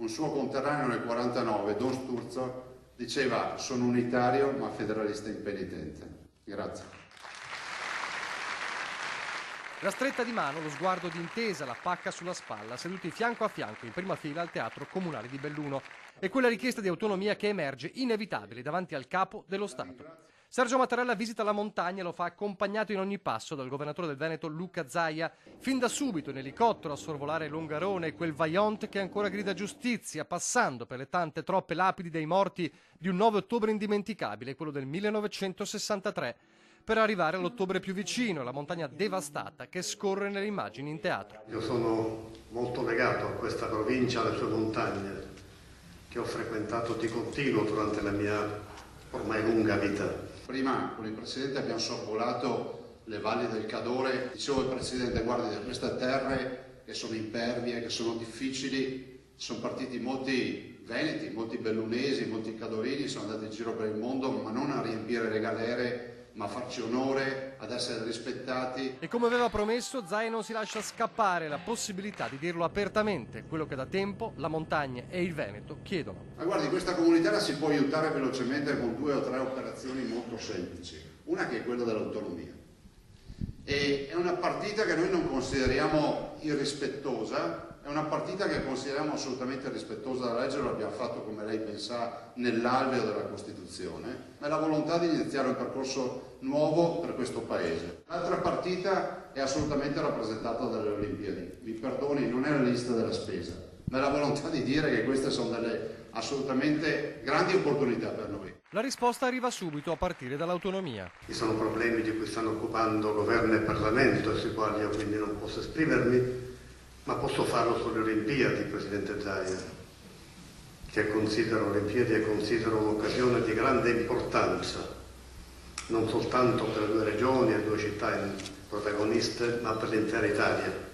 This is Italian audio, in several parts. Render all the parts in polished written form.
un suo conterraneo nel 49, Don Sturzo, diceva: sono unitario ma federalista impenitente. Grazie. La stretta di mano, lo sguardo d'intesa, la pacca sulla spalla, seduti fianco a fianco in prima fila al Teatro Comunale di Belluno. E quella richiesta di autonomia che emerge inevitabile davanti al capo dello Stato. Sergio Mattarella visita la montagna e lo fa accompagnato in ogni passo dal governatore del Veneto Luca Zaia, fin da subito in elicottero a sorvolare Longarone, quel Vajont che ancora grida giustizia, passando per le tante troppe lapidi dei morti di un 9 ottobre indimenticabile, quello del 1963, per arrivare all'ottobre più vicino, la montagna devastata che scorre nelle immagini in teatro. Io sono molto legato a questa provincia, alle sue montagne, che ho frequentato di continuo durante la mia ormai lunga vita. Prima con il Presidente abbiamo sorvolato le valli del Cadore. Dicevo al Presidente: guardi, da queste terre che sono impervie, che sono difficili, sono partiti molti veneti, molti bellunesi, molti cadorini, sono andati in giro per il mondo, ma non a riempire le galere, ma a farci onore, ad essere rispettati. E come aveva promesso, Zaia non si lascia scappare la possibilità di dirlo apertamente, quello che da tempo la montagna e il Veneto chiedono. Ma guardi, questa comunità la si può aiutare velocemente con 2 o 3 operazioni molto semplici. Una che è quella dell'autonomia. E è una partita che noi non consideriamo irrispettosa, è una partita che consideriamo assolutamente rispettosa della legge, lo abbiamo fatto, come lei ben sa, nell'alveo della Costituzione, ma è la volontà di iniziare un percorso nuovo per questo Paese. L'altra partita è assolutamente rappresentata dalle Olimpiadi. Mi perdoni, non è la lista della spesa, ma è la volontà di dire che queste sono delle assolutamente grandi opportunità per noi. La risposta arriva subito, a partire dall'autonomia. Ci sono problemi di cui stanno occupando governo e Parlamento e sui quali io quindi non posso esprimermi, ma posso farlo sulle Olimpiadi, Presidente Zaia, che considero Olimpiadi e considero un'occasione di grande importanza, non soltanto per le 2 regioni e 2 città protagoniste, ma per l'intera Italia.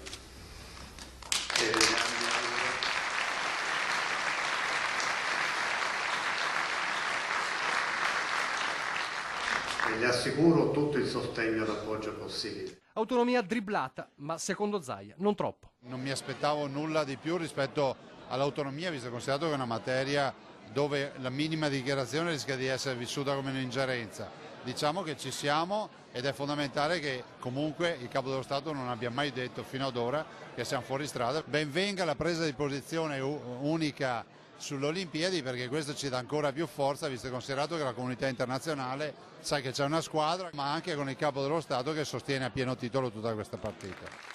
E le assicuro tutto il sostegno e l'appoggio possibile. Autonomia dribblata, ma secondo Zaia non troppo. Non mi aspettavo nulla di più rispetto all'autonomia, visto e considerato che è una materia dove la minima dichiarazione rischia di essere vissuta come un'ingerenza. Diciamo che ci siamo ed è fondamentale che comunque il Capo dello Stato non abbia mai detto fino ad ora che siamo fuori strada. Ben venga la presa di posizione unica sulle Olimpiadi, perché questo ci dà ancora più forza, visto e considerato che la comunità internazionale sa che c'è una squadra, ma anche con il Capo dello Stato che sostiene a pieno titolo tutta questa partita.